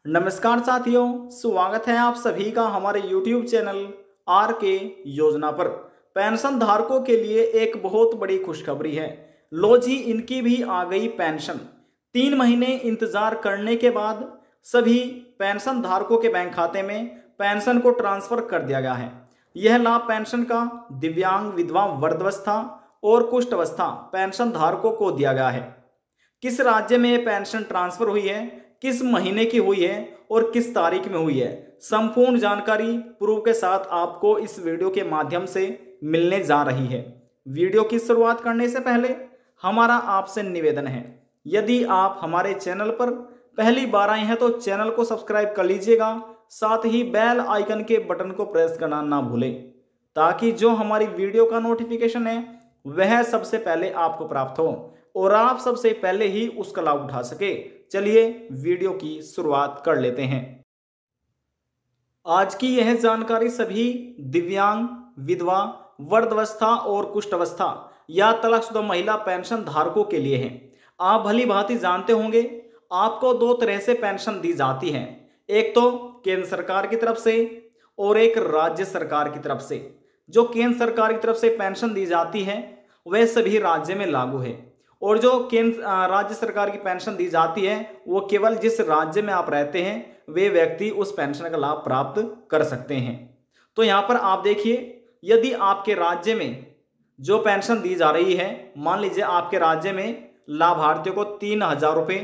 नमस्कार साथियों, स्वागत है आप सभी का हमारे YouTube चैनल आर के योजना पर। पेंशन धारकों के लिए एक बहुत बड़ी खुशखबरी है। लो जी, इनकी भी आ गई पेंशन। 3 महीने इंतजार करने के बाद सभी पेंशन धारकों के बैंक खाते में पेंशन को ट्रांसफर कर दिया गया है। यह लाभ पेंशन का दिव्यांग, विधवा, वृद्धावस्था और कुष्ठ अवस्था पेंशन धारकों को दिया गया है। किस राज्य में यह पेंशन ट्रांसफर हुई है, किस महीने की हुई है और किस तारीख में हुई है, संपूर्ण जानकारी प्रूफ के साथ आपको इस वीडियो के माध्यम से मिलने जा रही है। वीडियो की शुरुआत करने से पहले हमारा आपसे निवेदन है, यदि आप हमारे चैनल पर पहली बार आए हैं तो चैनल को सब्सक्राइब कर लीजिएगा, साथ ही बेल आइकन के बटन को प्रेस करना ना भूलें, ताकि जो हमारी वीडियो का नोटिफिकेशन है वह सबसे पहले आपको प्राप्त हो और आप सबसे पहले ही उसका लाभ उठा सके। चलिए वीडियो की शुरुआत कर लेते हैं। आज की यह जानकारी सभी दिव्यांग, विधवा, वृद्धावस्था और कुष्ठ अवस्था या तलाकशुदा महिला पेंशन धारकों के लिए है। आप भली भांति जानते होंगे, आपको दो तरह से पेंशन दी जाती है, एक तो केंद्र सरकार की तरफ से और एक राज्य सरकार की तरफ से। जो केंद्र सरकार की तरफ से पेंशन दी जाती है वह सभी राज्य में लागू है, और जो केंद्र राज्य सरकार की पेंशन दी जाती है वो केवल जिस राज्य में आप रहते हैं वे व्यक्ति उस पेंशन का लाभ प्राप्त कर सकते हैं। तो यहाँ पर आप देखिए, यदि आपके राज्य में जो पेंशन दी जा रही है, मान लीजिए आपके राज्य में लाभार्थियों को 3,000 रुपये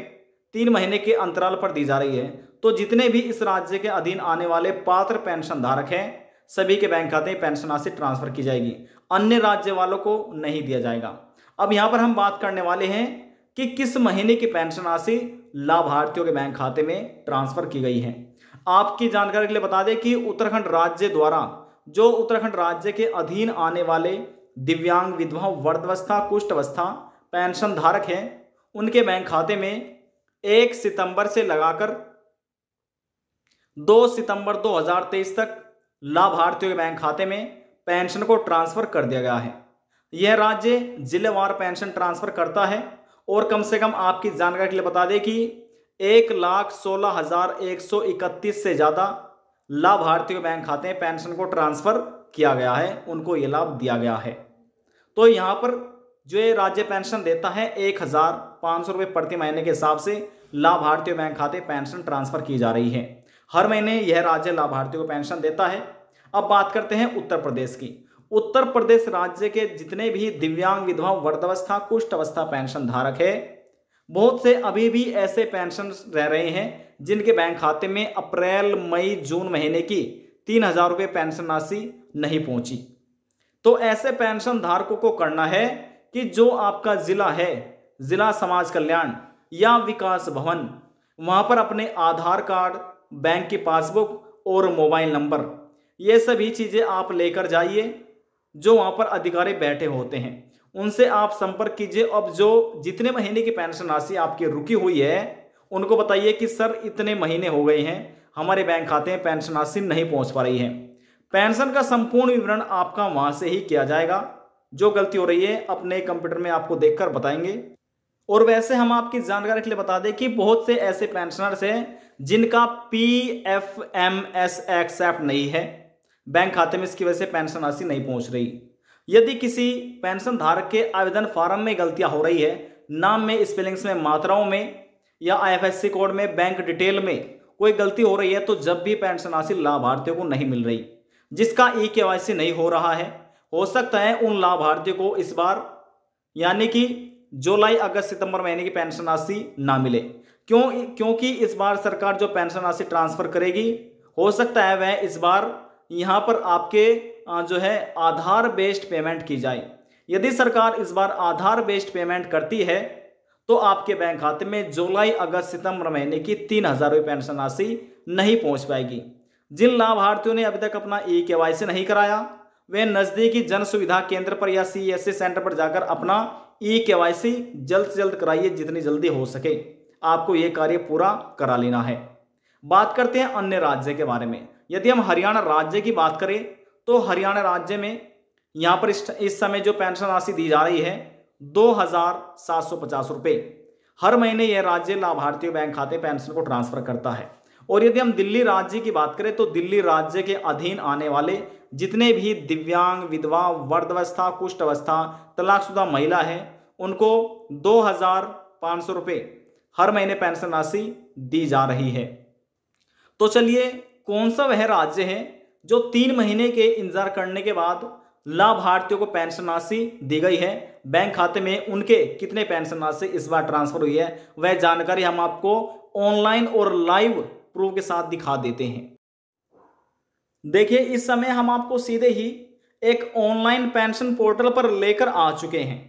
3 महीने के अंतराल पर दी जा रही है, तो जितने भी इस राज्य के अधीन आने वाले पात्र पेंशन धारक हैं सभी के बैंक खाते में पेंशन राशि ट्रांसफर की जाएगी, अन्य राज्य वालों को नहीं दिया जाएगा। अब यहां पर हम बात करने वाले हैं कि किस महीने की पेंशन राशि लाभार्थियों के बैंक खाते में ट्रांसफर की गई है। आपकी जानकारी के लिए बता दें कि उत्तराखंड राज्य द्वारा जो उत्तराखंड राज्य के अधीन आने वाले दिव्यांग, विधवा, वृद्धावस्था, कुष्ठ अवस्था पेंशन धारक हैं उनके बैंक खाते में 1 सितंबर से लगाकर 2 सितंबर 2023 तक लाभार्थियों के बैंक खाते में पेंशन को ट्रांसफर कर दिया गया है। यह राज्य जिलेवार पेंशन ट्रांसफर करता है और कम से कम आपकी जानकारी के लिए बता दें कि 1,16,131 से ज़्यादा लाभार्थियों के बैंक खाते में पेंशन को ट्रांसफर किया गया है, उनको ये लाभ दिया गया है। तो यहाँ पर जो ये राज्य पेंशन देता है 1,500 रुपये प्रति महीने के हिसाब से लाभार्थियों बैंक खाते पेंशन ट्रांसफर की जा रही है। हर महीने यह राज्य लाभार्थियों को पेंशन देता है। अब बात करते हैं उत्तर प्रदेश की। उत्तर प्रदेश राज्य के जितने भी दिव्यांग, विधवा, वृद्धावस्था, कुष्ठ अवस्था पेंशन धारक है, बहुत से अभी भी ऐसे पेंशन रह रहे हैं जिनके बैंक खाते में अप्रैल, मई, जून महीने की 3,000 रुपये पेंशन राशि नहीं पहुंची। तो ऐसे पेंशन धारकों को करना है कि जो आपका जिला है, जिला समाज कल्याण या विकास भवन, वहां पर अपने आधार कार्ड, बैंक की पासबुक और मोबाइल नंबर, ये सभी चीजें आप लेकर जाइए। जो वहां पर अधिकारी बैठे होते हैं उनसे आप संपर्क कीजिए। अब जो जितने महीने की पेंशन राशि आपकी रुकी हुई है उनको बताइए कि सर इतने महीने हो गए हैं, हमारे बैंक खाते में पेंशन राशि नहीं पहुंच पा रही है। पेंशन का संपूर्ण विवरण आपका वहां से ही किया जाएगा। जो गलती हो रही है अपने कंप्यूटर में आपको देखकर बताएंगे। और वैसे हम आपकी जानकारी के लिए बता दें कि बहुत से ऐसे पेंशनर्स हैं जिनका PFMS एक्सेप्ट नहीं है बैंक खाते में, इसकी वजह से पेंशन राशि नहीं पहुंच रही। यदि किसी पेंशन धारक के आवेदन फॉर्म में गलतियां हो रही है, नाम में, स्पेलिंग्स में, मात्राओं में या IFSC कोड में, बैंक डिटेल में कोई गलती हो रही है, तो जब भी पेंशन राशि लाभार्थियों को नहीं मिल रही, जिसका EKYC नहीं हो रहा है, हो सकता है उन लाभार्थियों को इस बार यानी कि जुलाई, अगस्त, सितंबर महीने की पेंशन राशि ना मिले। क्योंकि इस बार सरकार जो पेंशन राशि ट्रांसफर करेगी, हो सकता है वह इस बार यहाँ पर आपके जो है आधार बेस्ड पेमेंट की जाए। यदि सरकार इस बार आधार बेस्ड पेमेंट करती है तो आपके बैंक खाते में जुलाई, अगस्त, सितंबर महीने की 3,000 रुपये पेंशन राशि नहीं पहुंच पाएगी। जिन लाभार्थियों ने अभी तक अपना EKYC नहीं कराया वे नजदीकी जन सुविधा केंद्र पर या CSC सेंटर पर जाकर अपना EKYC जल्द से जल्द कराइए, जितनी जल्दी हो सके आपको ये कार्य पूरा करा लेना है। बात करते हैं अन्य राज्य के बारे में। यदि हम हरियाणा राज्य की बात करें तो हरियाणा राज्य में यहाँ पर इस समय जो पेंशन राशि दी जा रही है 2,750 रुपये हर महीने यह राज्य लाभार्थियों बैंक खाते पेंशन को ट्रांसफर करता है। और यदि हम दिल्ली राज्य की बात करें तो दिल्ली राज्य के अधीन आने वाले जितने भी दिव्यांग, विधवा, वृद्धावस्था, कुष्ठ अवस्था, तलाकशुदा महिला है, उनको 2,500 रुपये हर महीने पेंशन राशि दी जा रही है। तो चलिए, कौन सा वह राज्य है जो 3 महीने के इंतजार करने के बाद लाभार्थियों को पेंशन राशि दी गई है, बैंक खाते में उनके कितने पेंशन राशि इस बार ट्रांसफर हुई है, वह जानकारी हम आपको ऑनलाइन और लाइव प्रूफ के साथ दिखा देते हैं। देखिए, इस समय हम आपको सीधे ही एक ऑनलाइन पेंशन पोर्टल पर लेकर आ चुके हैं।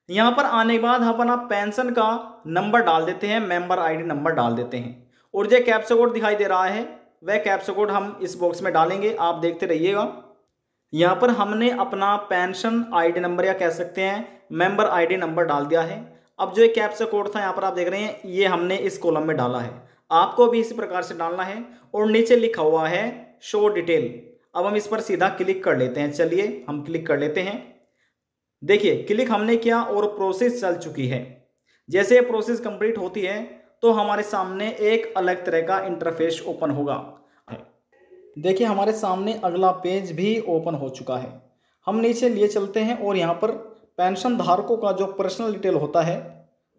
यहां पर आने के बाद हम अपना पेंशन का नंबर डाल देते हैं, मेंबर आईडी नंबर डाल देते हैं, और जो कैप्चा कोड दिखाई दे रहा है वह कैप्चा कोड हम इस बॉक्स में डालेंगे, आप देखते रहिएगा। यहाँ पर हमने अपना पेंशन आईडी नंबर या कह सकते हैं मेंबर आईडी नंबर डाल दिया है। अब जो एक कैप्चा कोड था यहाँ पर आप देख रहे हैं, ये हमने इस कॉलम में डाला है, आपको भी इसी प्रकार से डालना है। और नीचे लिखा हुआ है शो डिटेल, अब हम इस पर सीधा क्लिक कर लेते हैं। चलिए हम क्लिक कर लेते हैं। देखिए, क्लिक हमने किया और प्रोसेस चल चुकी है। जैसे ये प्रोसेस कंप्लीट होती है तो हमारे सामने एक अलग तरह का इंटरफेस ओपन होगा। देखिए, हमारे सामने अगला पेज भी ओपन हो चुका है। हम नीचे लिए चलते हैं और यहाँ पर पेंशन धारकों का जो पर्सनल डिटेल होता है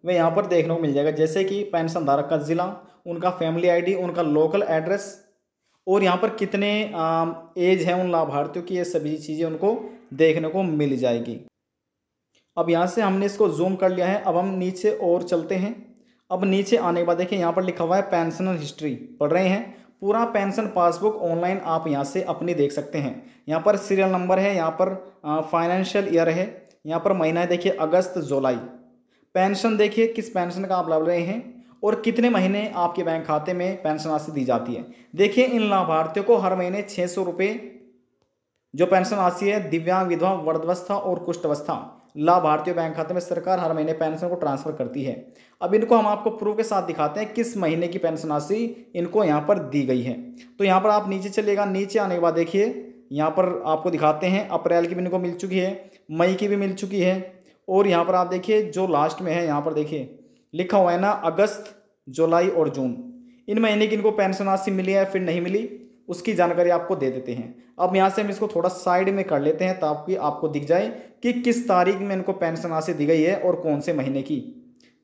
वह यहाँ पर देखने को मिल जाएगा, जैसे कि पेंशन धारक का जिला, उनका फैमिली आईडी, उनका लोकल एड्रेस और यहाँ पर कितने एज है उन लाभार्थियों की, ये सभी चीज़ें उनको देखने को मिल जाएगी। अब यहाँ से हमने इसको जूम कर लिया है। अब हम नीचे और चलते हैं। अब नीचे आने के बाद देखिए, यहाँ पर लिखा हुआ है पेंशनर हिस्ट्री, पढ़ रहे हैं, पूरा पेंशन पासबुक ऑनलाइन आप यहाँ से अपनी देख सकते हैं। यहाँ पर सीरियल नंबर है, यहाँ पर फाइनेंशियल ईयर है, यहाँ पर महीना है देखिए अगस्त जुलाई, पेंशन देखिए किस पेंशन का आप लग रहे हैं और कितने महीने आपके बैंक खाते में पेंशन राशि दी जाती है। देखिए, इन लाभार्थियों को हर महीने 600 रुपये जो पेंशन राशि है दिव्यांग, विधवा, वृद्धावस्था और कुष्ठ अवस्था लाभार्थियों बैंक खाते में सरकार हर महीने पेंशन को ट्रांसफर करती है। अब इनको हम आपको प्रूफ के साथ दिखाते हैं किस महीने की पेंशन राशि इनको यहाँ पर दी गई है। तो यहाँ पर आप नीचे चलिएगा। नीचे आने के बाद देखिए, यहाँ पर आपको दिखाते हैं अप्रैल की भी इनको मिल चुकी है, मई की भी मिल चुकी है, और यहाँ पर आप देखिए जो लास्ट में है यहाँ पर देखिए लिखा हुआ है ना अगस्त, जुलाई और जून, इन महीने की इनको पेंशन राशि मिली है फिर नहीं मिली, उसकी जानकारी आपको दे देते हैं। अब यहाँ से हम इसको थोड़ा साइड में कर लेते हैं ताकि आपको दिख जाए कि किस तारीख में इनको पेंशन राशि दी गई है और कौन से महीने की।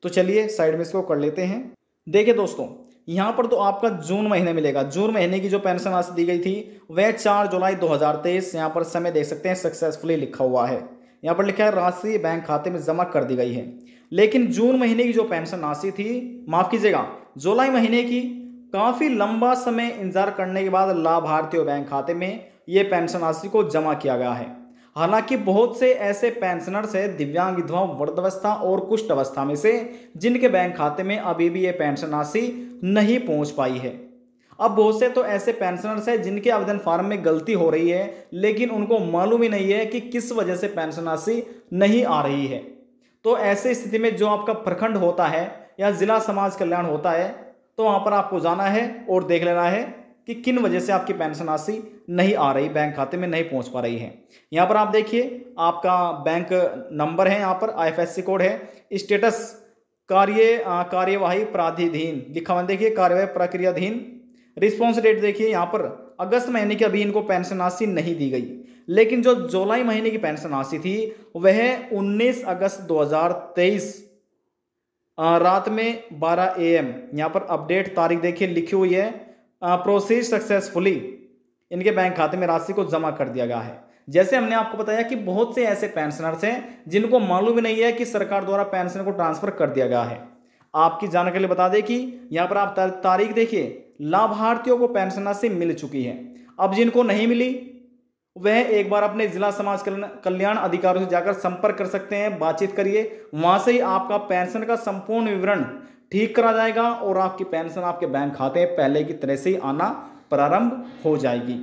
तो चलिए साइड में इसको कर लेते हैं। देखिए दोस्तों, यहाँ पर तो आपका जून महीने मिलेगा। जून महीने की जो पेंशन राशि दी गई थी वह 4 जुलाई 2023, यहाँ पर समय देख सकते हैं सक्सेसफुली लिखा हुआ है। यहाँ पर लिखा है राशि बैंक खाते में जमा कर दी गई है। लेकिन जून महीने की जो पेंशन राशि थी, माफ कीजिएगा जुलाई महीने की, काफी लंबा समय इंतजार करने के बाद लाभार्थियों बैंक खाते में ये पेंशन राशि को जमा किया गया है। हालांकि बहुत से ऐसे पेंशनर्स हैं दिव्यांग, विधवा, वृद्धावस्था और कुष्ठ अवस्था में से जिनके बैंक खाते में अभी भी ये पेंशन राशि नहीं पहुंच पाई है। अब बहुत से तो ऐसे पेंशनर्स हैं जिनके आवेदन फॉर्म में गलती हो रही है, लेकिन उनको मालूम ही नहीं है कि किस वजह से पेंशन राशि नहीं आ रही है। तो ऐसे स्थिति में जो आपका प्रखंड होता है या जिला समाज कल्याण होता है, तो वहां पर आपको जाना है और देख लेना है कि किन वजह से आपकी पेंशन राशि नहीं आ रही, बैंक खाते में नहीं पहुंच पा रही है। यहाँ पर आप देखिए आपका बैंक नंबर है, यहाँ पर IFSC कोड है, स्टेटस कार्यवाही प्राधिधीन लिखा हुआ देखिए, कार्यवाही प्रक्रियाधीन, रिस्पॉन्स डेट देखिए यहाँ पर अगस्त महीने की अभी इनको पेंशन राशि नहीं दी गई, लेकिन जो जुलाई महीने की पेंशन राशि थी वह 19 अगस्त 2023 रात में 12 AM यहाँ पर अपडेट तारीख देखिए लिखी हुई है, प्रोसेस सक्सेसफुली, इनके बैंक खाते में राशि को जमा कर दिया गया है। जैसे हमने आपको बताया कि बहुत से ऐसे पेंशनर्स हैं जिनको मालूम ही नहीं है कि सरकार द्वारा पेंशन को ट्रांसफर कर दिया गया है। आपकी जानकारी के लिए बता दें कि यहाँ पर आप तारीख देखिए, लाभार्थियों को पेंशन राशि मिल चुकी है। अब जिनको नहीं मिली वह एक बार अपने जिला समाज कल्याण अधिकारियों से जाकर संपर्क कर सकते हैं, बातचीत करिए, वहां से ही आपका पेंशन का संपूर्ण विवरण ठीक करा जाएगा और आपकी पेंशन आपके बैंक खाते में पहले की तरह से ही आना प्रारंभ हो जाएगी।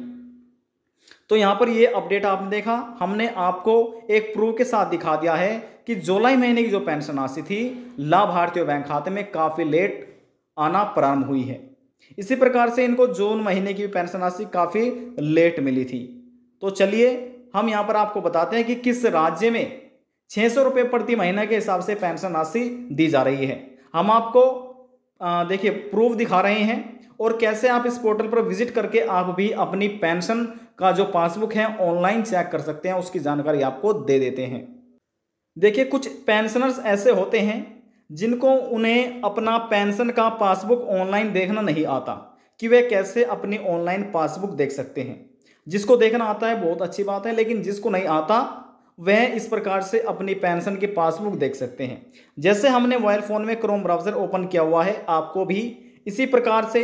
तो यहां पर ये अपडेट आपने देखा, हमने आपको एक प्रूफ के साथ दिखा दिया है कि जुलाई महीने की जो पेंशन राशि थी लाभार्थियों बैंक खाते में काफी लेट आना प्रारंभ हुई है। इसी प्रकार से इनको जून महीने की पेंशन राशि काफी लेट मिली थी। तो चलिए हम यहां पर आपको बताते हैं कि किस राज्य में 600 रुपये प्रति महीना के हिसाब से पेंशन राशि दी जा रही है। हम आपको देखिए प्रूफ दिखा रहे हैं और कैसे आप इस पोर्टल पर विजिट करके आप भी अपनी पेंशन का जो पासबुक है ऑनलाइन चेक कर सकते हैं, उसकी जानकारी आपको दे देते हैं। देखिए कुछ पेंशनर्स ऐसे होते हैं जिनको उन्हें अपना पेंशन का पासबुक ऑनलाइन देखना नहीं आता कि वे कैसे अपनी ऑनलाइन पासबुक देख सकते हैं। जिसको देखना आता है बहुत अच्छी बात है, लेकिन जिसको नहीं आता वह इस प्रकार से अपनी पेंशन की पासबुक देख सकते हैं। जैसे हमने मोबाइल फ़ोन में क्रोम ब्राउज़र ओपन किया हुआ है, आपको भी इसी प्रकार से,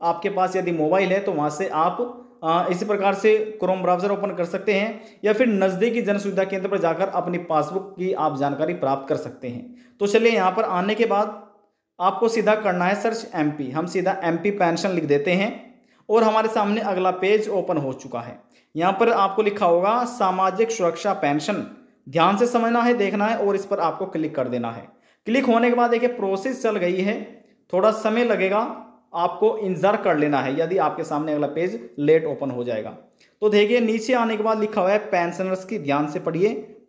आपके पास यदि मोबाइल है तो वहाँ से आप इसी प्रकार से क्रोम ब्राउज़र ओपन कर सकते हैं, या फिर नज़दीकी जन सुविधा केंद्र पर जाकर अपनी पासबुक की आप जानकारी प्राप्त कर सकते हैं। तो चलिए यहाँ पर आने के बाद आपको सीधा करना है सर्च MP। हम सीधा MP पेंशन लिख देते हैं और हमारे सामने अगला पेज ओपन हो चुका है। यहाँ पर आपको लिखा होगा सामाजिक सुरक्षा पेंशन। ध्यान से समझना है, देखना है और इस पर आपको क्लिक कर देना है। क्लिक होने के बाद देखिए प्रोसेस चल गई है, थोड़ा समय लगेगा, आपको इंतजार कर लेना है यदि आपके सामने अगला पेज लेट ओपन हो जाएगा। तो देखिए नीचे आने के बाद लिखा हुआ है पेंशनर्स की, ध्यान से पढ़िए,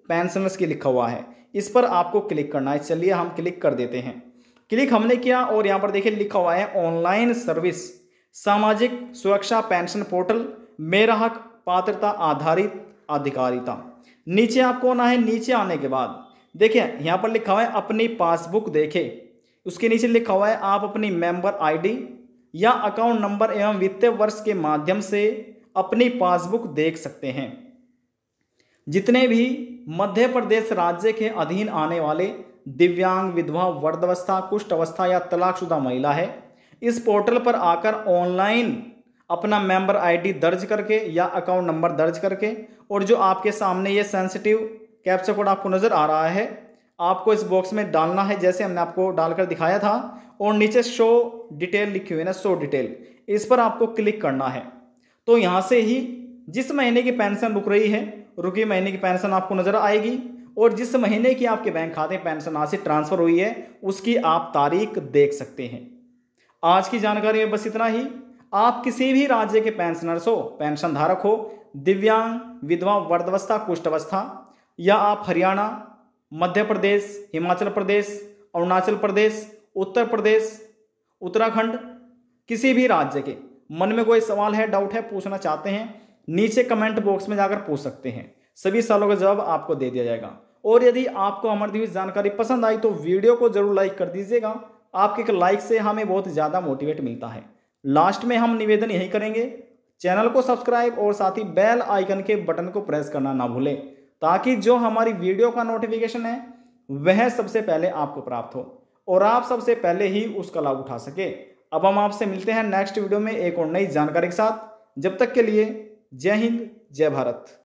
पेंशनर्स की लिखा हुआ है, इस पर आपको क्लिक करना है। चलिए हम क्लिक कर देते हैं। क्लिक हमने किया और यहाँ पर देखिए लिखा हुआ है ऑनलाइन सर्विस सामाजिक सुरक्षा पेंशन पोर्टल, मेरा हक पात्रता आधारित अधिकारिता। नीचे आपको आना है। नीचे आने के बाद देखिए यहाँ पर लिखा हुआ है अपनी पासबुक देखें, उसके नीचे लिखा हुआ है आप अपनी मेंबर ID या अकाउंट नंबर एवं वित्तीय वर्ष के माध्यम से अपनी पासबुक देख सकते हैं। जितने भी मध्य प्रदेश राज्य के अधीन आने वाले दिव्यांग, विधवा, वृद्धावस्था, कुष्ठ अवस्था या तलाकशुदा महिला है, इस पोर्टल पर आकर ऑनलाइन अपना मेंबर ID दर्ज करके या अकाउंट नंबर दर्ज करके, और जो आपके सामने ये सेंसिटिव कैप्चा कोड आपको नज़र आ रहा है, आपको इस बॉक्स में डालना है जैसे हमने आपको डालकर दिखाया था, और नीचे शो डिटेल लिखी हुई है ना, शो डिटेल, इस पर आपको क्लिक करना है। तो यहाँ से ही जिस महीने की पेंशन रुक रही है, रुकी महीने की पेंशन आपको नज़र आएगी, और जिस महीने की आपके बैंक खाते में पेंशन राशि ट्रांसफ़र हुई है उसकी आप तारीख देख सकते हैं। आज की जानकारी में बस इतना ही। आप किसी भी राज्य के पेंशनर्स हो, पेंशन धारक हो, दिव्यांग, विधवा, वृद्धावस्था, कुष्ठ अवस्था, या आप हरियाणा, मध्य प्रदेश, हिमाचल प्रदेश, अरुणाचल प्रदेश, उत्तर प्रदेश, उत्तराखंड, किसी भी राज्य के मन में कोई सवाल है, डाउट है, पूछना चाहते हैं, नीचे कमेंट बॉक्स में जाकर पूछ सकते हैं। सभी सवालों का जवाब आपको दे दिया जाएगा। और यदि आपको हमारी दी हुई जानकारी पसंद आई तो वीडियो को जरूर लाइक कर दीजिएगा। आपके एक लाइक से हमें बहुत ज़्यादा मोटिवेट मिलता है। लास्ट में हम निवेदन यही करेंगे, चैनल को सब्सक्राइब और साथ ही बेल आइकन के बटन को प्रेस करना ना भूलें, ताकि जो हमारी वीडियो का नोटिफिकेशन है वह सबसे पहले आपको प्राप्त हो और आप सबसे पहले ही उसका लाभ उठा सके। अब हम आपसे मिलते हैं नेक्स्ट वीडियो में एक और नई जानकारी के साथ। जब तक के लिए जय हिंद, जय भारत।